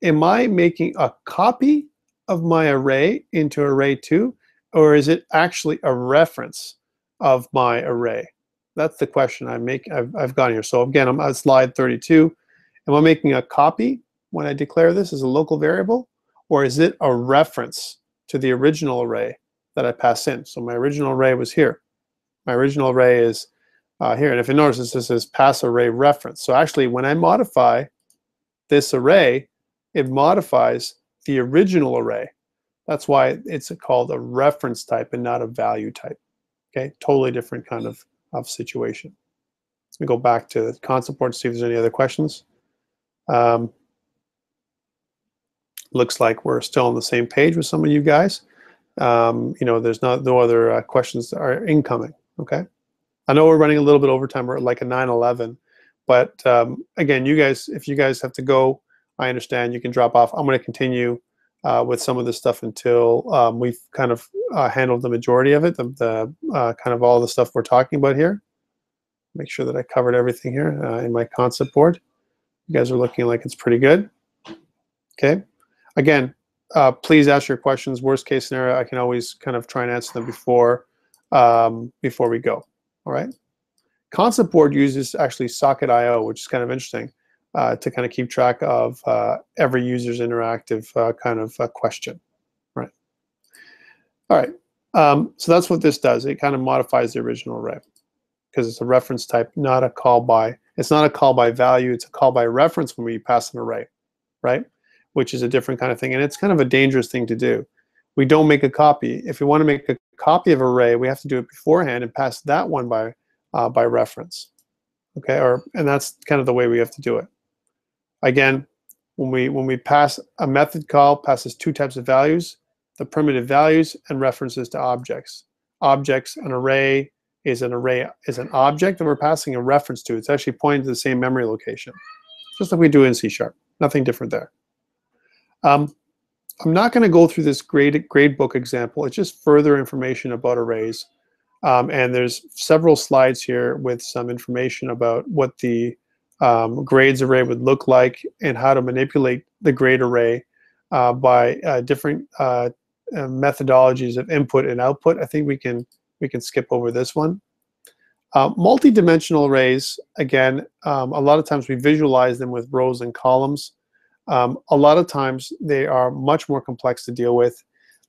Am I making a copy of my array into array2, or is it actually a reference of my array? That's the question I've got here. So again, I'm at slide 32. Am I making a copy when I declare this as a local variable, or is it a reference to the original array that I pass in? So my original array was here. My original array is here. And if you notice, this says pass array reference. So actually, when I modify this array, it modifies the original array. That's why it's called a reference type and not a value type. Okay, totally different kind of situation. Let me go back to the concept board to see if there's any other questions. Looks like we're still on the same page with some of you guys. There's no other questions that are incoming. Okay, I know we're running a little bit overtime. We're at like a 9:11, but again, if you guys have to go, I understand. You can drop off. I'm going to continue with some of this stuff until we've kind of handled the majority of it, the kind of all the stuff we're talking about here. Make sure that I covered everything here in my concept board. You guys are looking like it's pretty good. Okay. Again, please ask your questions. Worst case scenario, I can always kind of try and answer them before we go. All right. Concept board uses actually socket.io, which is kind of interesting to kind of keep track of every user's interactive kind of question. Right. All right. So that's what this does. It kind of modifies the original array because it's a reference type, not a call by. It's not a call by value. It's a call by reference when we pass an array, right? Which is a different kind of thing, and it's kind of a dangerous thing to do. We don't make a copy. If we want to make a copy of an array, we have to do it beforehand and pass that one by reference. Okay, and that's kind of the way we have to do it. Again, when we pass a method call, passes two types of values: the primitive values and references to objects. Objects, an array is an object that we're passing a reference to. It's actually pointing to the same memory location, just like we do in C#. Nothing different there. I'm not going to go through this gradebook example. It's just further information about arrays. And there's several slides here with some information about what the grades array would look like and how to manipulate the grade array by different methodologies of input and output. I think we can skip over this one. Multidimensional arrays, again, a lot of times we visualize them with rows and columns. A lot of times they are much more complex to deal with.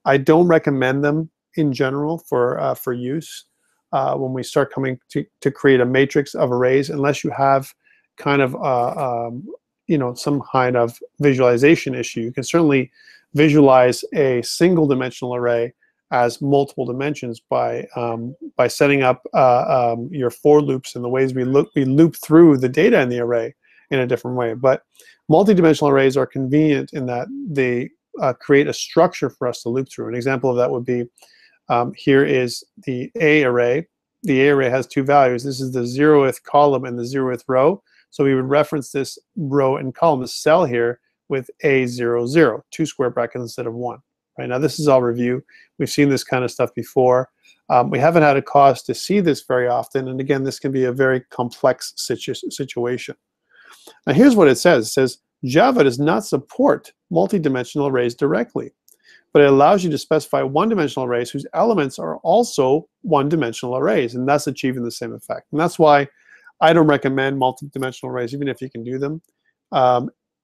I don't recommend them in general for use when we start coming to create a matrix of arrays, unless you have kind of some kind of visualization issue. You can certainly visualize a single dimensional array as multiple dimensions by setting up your for loops and the ways we loop through the data in the array in a different way. But multidimensional arrays are convenient in that they create a structure for us to loop through. An example of that would be here is the A array. The A array has two values. This is the 0th column and the 0th row. So we would reference this row and column, this cell here, with A00, 2 square brackets instead of 1. Right now, this is all review. We've seen this kind of stuff before. We haven't had a cause to see this very often. And again, this can be a very complex situation. Now, here's what it says. It says, Java does not support multidimensional arrays directly, but it allows you to specify one-dimensional arrays whose elements are also one-dimensional arrays, and that's achieving the same effect. And that's why I don't recommend multi-dimensional arrays, even if you can do them.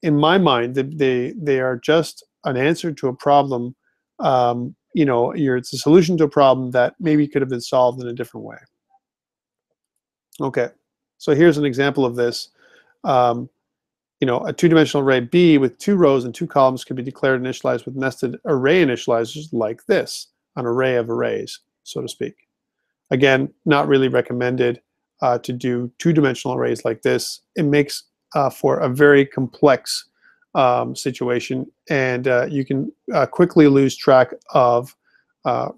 In my mind, they are just an answer to a problem. You know, it's a solution to a problem that maybe could have been solved in a different way. Okay, so here's an example of this. You know, a two-dimensional array B with 2 rows and 2 columns can be declared initialized with nested array initializers like this, an array of arrays, so to speak. Again, not really recommended to do two-dimensional arrays like this. It makes for a very complex situation, and you can quickly lose track of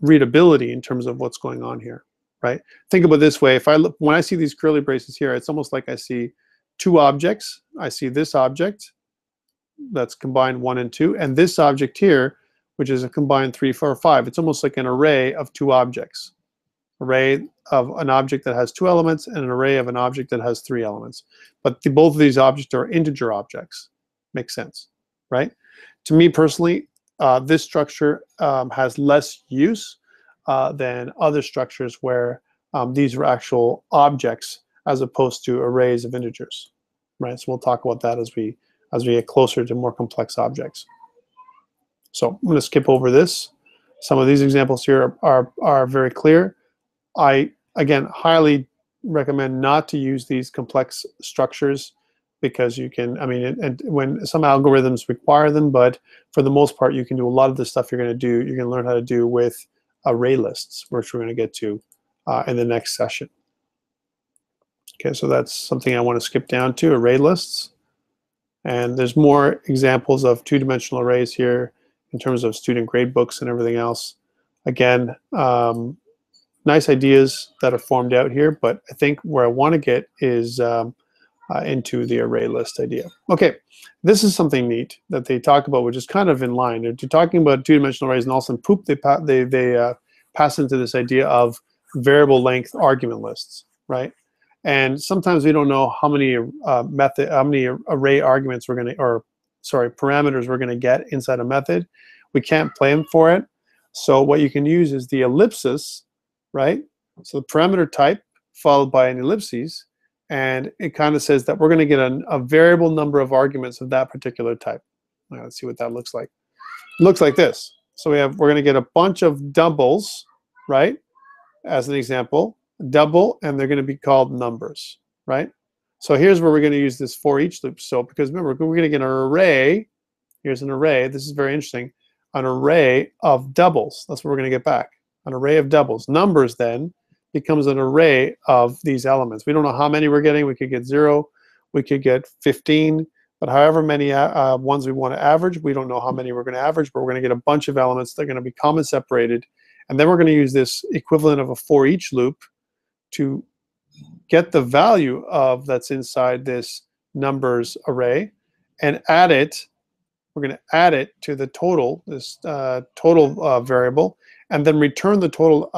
readability in terms of what's going on here, right? Think about it this way. If I look, when I see these curly braces here, it's almost like I see 2 objects. I see this object that's combined 1 and 2, and this object here, which is a combined 3, 4, 5. It's almost like an array of 2 objects. Array of an object that has 2 elements and an array of an object that has 3 elements. But both of these objects are integer objects. Makes sense, right? To me personally, this structure has less use than other structures where these are actual objects as opposed to arrays of integers, right? So we'll talk about that as we get closer to more complex objects. So I'm going to skip over this. Some of these examples here are very clear. I, again, highly recommend not to use these complex structures because you can, I mean, and when some algorithms require them, but for the most part, you can do a lot of the stuff you're going to do, you can learn how to do with array lists, which we're going to get to in the next session. Okay, so that's something I want to skip down to, array lists. And there's more examples of two-dimensional arrays here in terms of student grade books and everything else. Again, nice ideas that are formed out here, but I think where I want to get is into the array list idea. Okay, this is something neat that they talk about, which is kind of in line. They're talking about two-dimensional arrays, and all of a sudden, they pass into this idea of variable length argument lists, right? And sometimes we don't know how many array arguments we're going to, or sorry, parameters we're going to get inside a method. We can't plan for it. So what you can use is the ellipsis, right? So the parameter type followed by an ellipses, and it kind of says that we're going to get a variable number of arguments of that particular type. All right, let's see what that looks like. It looks like this. So we're going to get a bunch of doubles, right? As an example, double, and they're going to be called numbers, right? So here's where we're going to use this for each loop. So because remember, we're going to get an array. Here's an array. This is very interesting. An array of doubles. That's what we're going to get back. An array of doubles. Numbers then becomes an array of these elements. We don't know how many we're getting. We could get 0. We could get 15. But however many ones we want to average, we don't know how many we're going to average, but we're going to get a bunch of elements that are going to be comma separated. And then we're going to use this equivalent of a for each loop to get the value of that's inside this numbers array and add it. We're going to add it to the total, this total variable, and then return the total.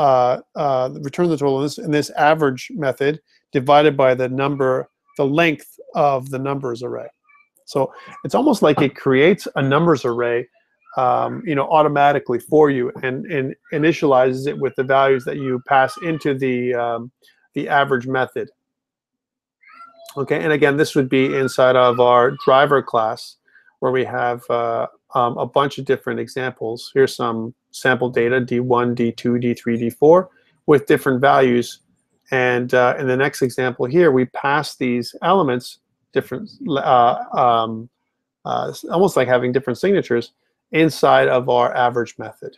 In this average method divided by the number, the length of the numbers array. So it's almost like it creates a numbers array, you know, automatically for you, and initializes it with the values that you pass into the average method. Okay, and again, this would be inside of our driver class, where we have a bunch of different examples. Here's some sample data, D1, D2, D3, D4, with different values. And in the next example here, we pass these elements, different, almost like having different signatures inside of our average method,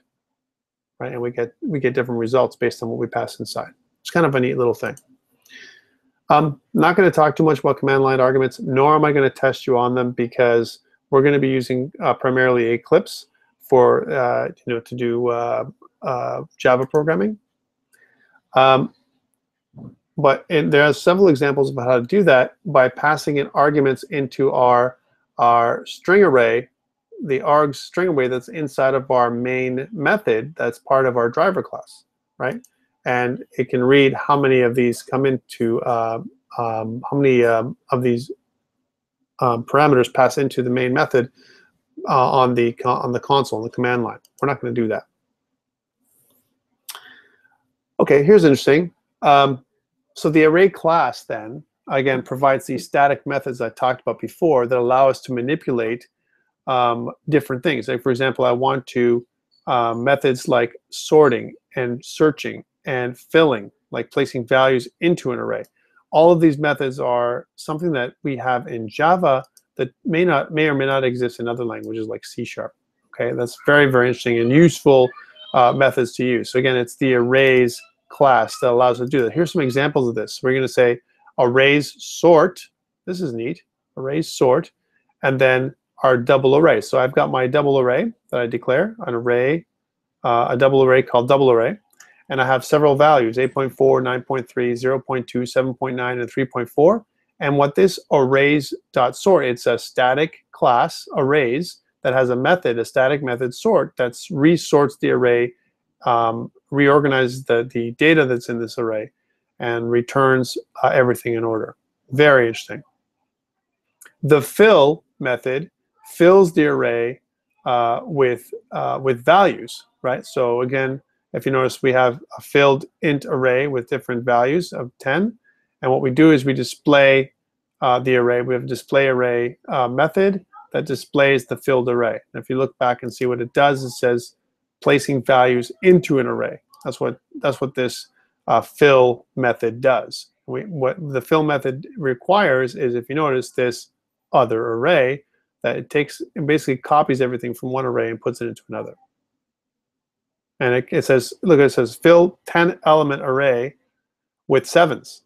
right? And we get different results based on what we pass inside. It's kind of a neat little thing. I'm not going to talk too much about command line arguments, nor am I going to test you on them, because we're going to be using primarily Eclipse for you know, to do Java programming. But there are several examples of how to do that by passing in arguments into our string array, the args string array that's inside of our main method that's part of our driver class, right? And it can read how many of these come into, how many of these parameters pass into the main method on the console, on the command line. We're not going to do that. Okay, here's interesting. So the array class then, again, provides these static methods I talked about before that allow us to manipulate different things. Like, for example, I want to methods like sorting and searching and filling, like placing values into an array. All of these methods are something that we have in Java that may or may not exist in other languages like C#. Okay, that's very, very interesting and useful methods to use. So again, it's the arrays class that allows us to do that. Here's some examples of this. We're going to say arrays sort. This is neat. Arrays sort, and then our double array. So I've got my double array that I declare, an array, a double array called double array, and I have several values: 8.4, 9.3, 0.2, 7.9, and 3.4. And what this arrays.sort, it's a static class, arrays, that has a method, a static method sort, that resorts the array, reorganizes the data that's in this array, and returns everything in order. Very interesting. The fill method fills the array with values, right? So again, if you notice, we have a filled int array with different values of 10, and what we do is we display the array. We have a display array method that displays the filled array. And if you look back and see what it does, it says placing values into an array. That's what this fill method does. What the fill method requires is, if you notice, this other array, that it basically copies everything from one array and puts it into another. And it says, look, it says fill 10 element array with 7s,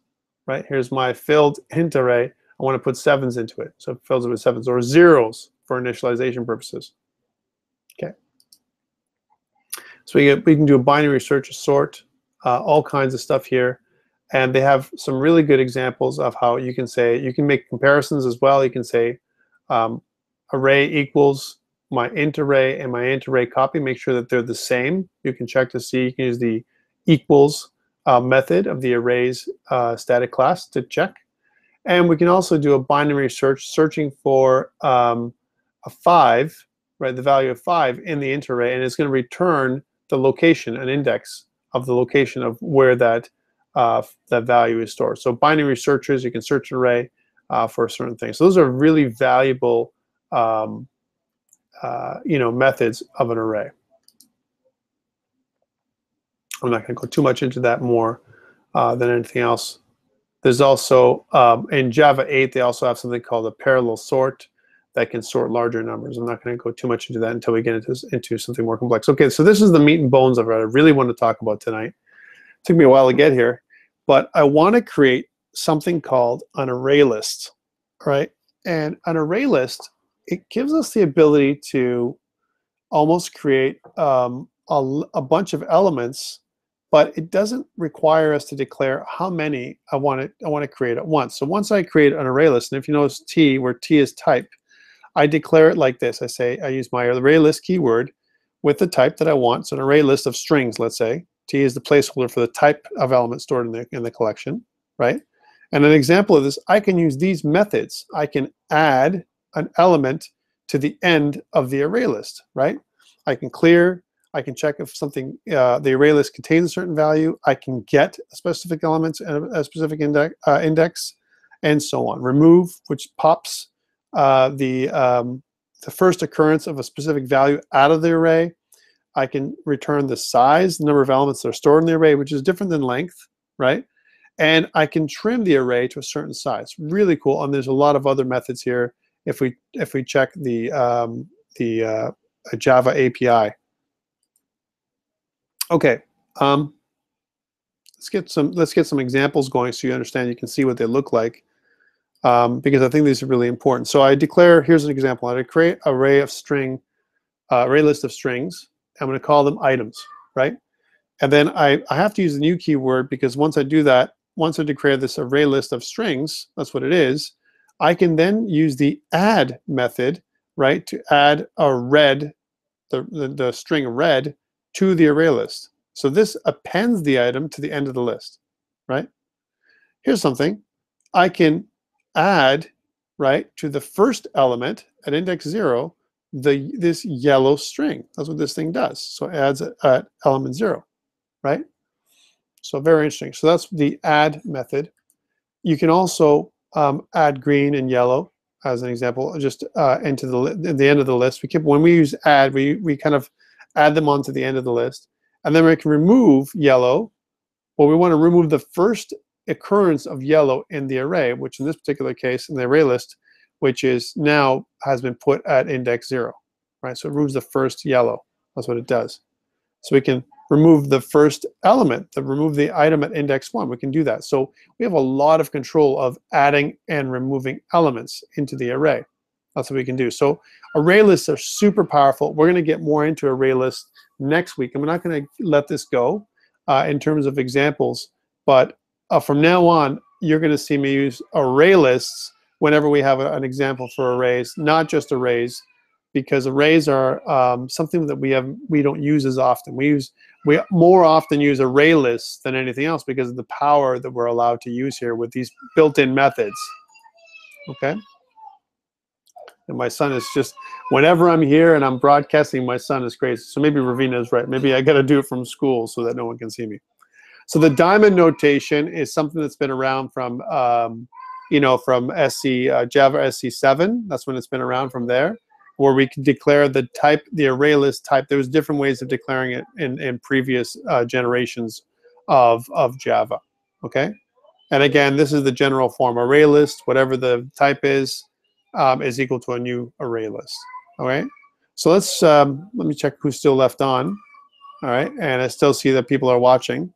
right? Here's my filled int array. I want to put 7s into it. So it fills it with 7s, or 0s for initialization purposes. Okay. So we can do a binary search, a sort, all kinds of stuff here. And they have some really good examples of how you can say, you can make comparisons as well. You can say array equals my int array and my int array copy. Make sure that they're the same. You can check to see. You can use the equals method of the arrays static class to check. And we can also do a binary search, searching for a 5, right, the value of 5 in the int array, and it's going to return the location, an index of the location of where that value is stored. So binary searches, you can search an array for certain things. So those are really valuable methods of an array. I'm not going to go too much into that more than anything else. There's also, in Java 8, they also have something called a parallel sort that can sort larger numbers. I'm not going to go too much into that until we get into something more complex. Okay, so this is the meat and bones of what I really want to talk about tonight. It took me a while to get here, but I want to create something called an array list, right? And an array list, it gives us the ability to almost create a bunch of elements, but it doesn't require us to declare how many I want to create at once. So once I create an array list, and if you notice T, where T is type, I declare it like this. I use my array list keyword with the type that I want. So an array list of strings, let's say. T is the placeholder for the type of element stored in the collection, right? And an example of this, I can use these methods. I can add an element to the end of the array list, right? I can clear. I can check if something, the array list contains a certain value. I can get a specific element and a specific index, and so on. Remove, which pops the first occurrence of a specific value out of the array. I can return the size, the number of elements that are stored in the array, which is different than length, right? And I can trim the array to a certain size. Really cool. And there's a lot of other methods here. If we check the Java API. Okay, let's get some examples going so you understand. You can see what they look like, because I think these are really important. So I declare, here's an example. I create an array list of strings. I'm going to call them items, right? And then I have to use the new keyword, because once I do that, once I declare this array list of strings, that's what it is, I can then use the add method, right, to add a red, the string red, to the array list. So this appends the item to the end of the list, right? Here's something. I can add, right, to the first element at index 0, this yellow string. That's what this thing does. So it adds at element 0, right? So very interesting. So that's the add method. You can also add green and yellow as an example, just into the end of the list. When we use add, we kind of add them onto the end of the list, and then we can remove yellow. Well, we want to remove the first occurrence of yellow in the array, which in this particular case in the array list, which is now has been put at index 0, right? So it removes the first yellow. That's what it does. So we can remove the first element, remove the item at index 1. We can do that. So we have a lot of control of adding and removing elements into the array. That's what we can do. So array lists are super powerful. We're going to get more into array lists next week, and we're not going to let this go in terms of examples. But from now on, you're going to see me use array lists whenever we have an example for arrays, not just arrays, because arrays are something that we don't use as often. We more often use array lists than anything else because of the power that we're allowed to use here with these built-in methods. Okay. And my son is just, whenever I'm here and I'm broadcasting, my son is crazy. So maybe Ravina is right. Maybe I got to do it from school so that no one can see me. So the diamond notation is something that's been around from, from Java SC7. That's when it's been around from there, where we can declare the type, the array list type. There was different ways of declaring it in previous generations of Java. Okay, and again, this is the general form. Array list, whatever the type is equal to a new array list. All right. So let's let me check who's still left on. All right, and I still see that people are watching.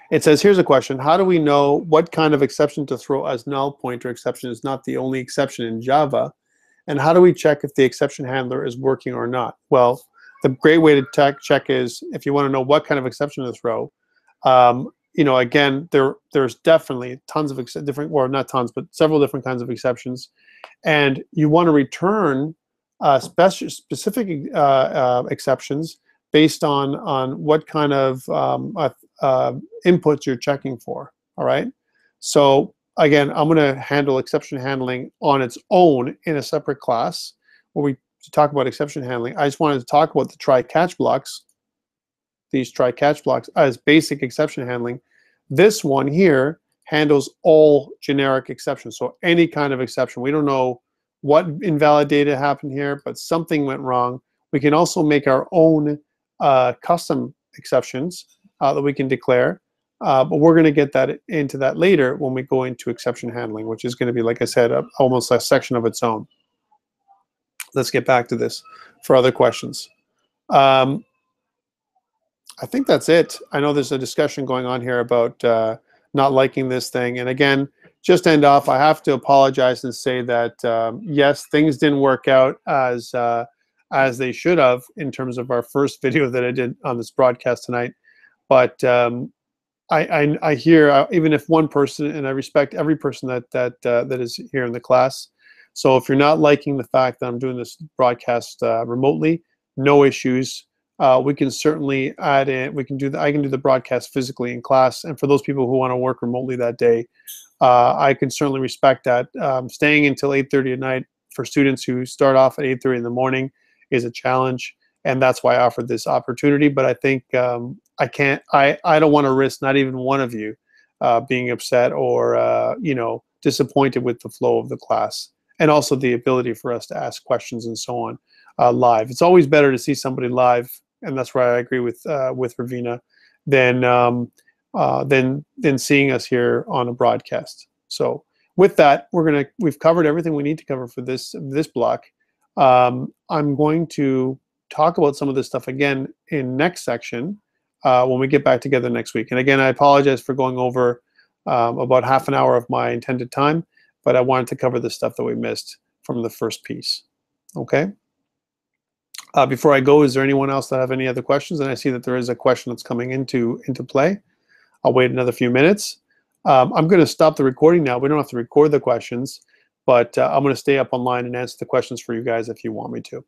It says, here's a question. How do we know what kind of exception to throw as null pointer exception is not the only exception in Java? And how do we check if the exception handler is working or not? Well, the great way to check is if you want to know what kind of exception to throw, again, there's definitely tons of different, or not tons, but several different kinds of exceptions. And you want to return specific exceptions based on what kind of inputs you're checking for. All right. So again, I'm going to handle exception handling on its own in a separate class where we talk about exception handling. I just wanted to talk about the TryCatch blocks, these TryCatch blocks as basic exception handling. This one here handles all generic exceptions. So any kind of exception. We don't know what invalid data happened here, but something went wrong. We can also make our own custom exceptions that we can declare, but we're going to get into that later when we go into exception handling, which is going to be, like I said, almost a section of its own. Let's get back to this for other questions. I think that's it. I know there's a discussion going on here about not liking this thing, and again, just to end off, I have to apologize and say that yes, things didn't work out as they should have in terms of our first video that I did on this broadcast tonight. But I hear, even if one person, and I respect every person that is here in the class. So if you're not liking the fact that I'm doing this broadcast remotely, no issues. We can certainly add in. I can do the broadcast physically in class, and for those people who want to work remotely that day, I can certainly respect that. Staying until 8:30 at night for students who start off at 8:30 in the morning is a challenge, and that's why I offered this opportunity. But I think I don't want to risk not even one of you being upset or disappointed with the flow of the class, and also the ability for us to ask questions and so on live. It's always better to see somebody live, and that's where I agree with Ravina, than seeing us here on a broadcast. So with that, we've covered everything we need to cover for this block. I'm going to talk about some of this stuff again in next section when we get back together next week. And again, I apologize for going over about half an hour of my intended time, but I wanted to cover the stuff that we missed from the first piece. Okay. Before I go, is there anyone else that have any other questions? And I see that there is a question that's coming into play. I'll wait another few minutes. I'm going to stop the recording now. We don't have to record the questions, but I'm going to stay up online and answer the questions for you guys if you want me to.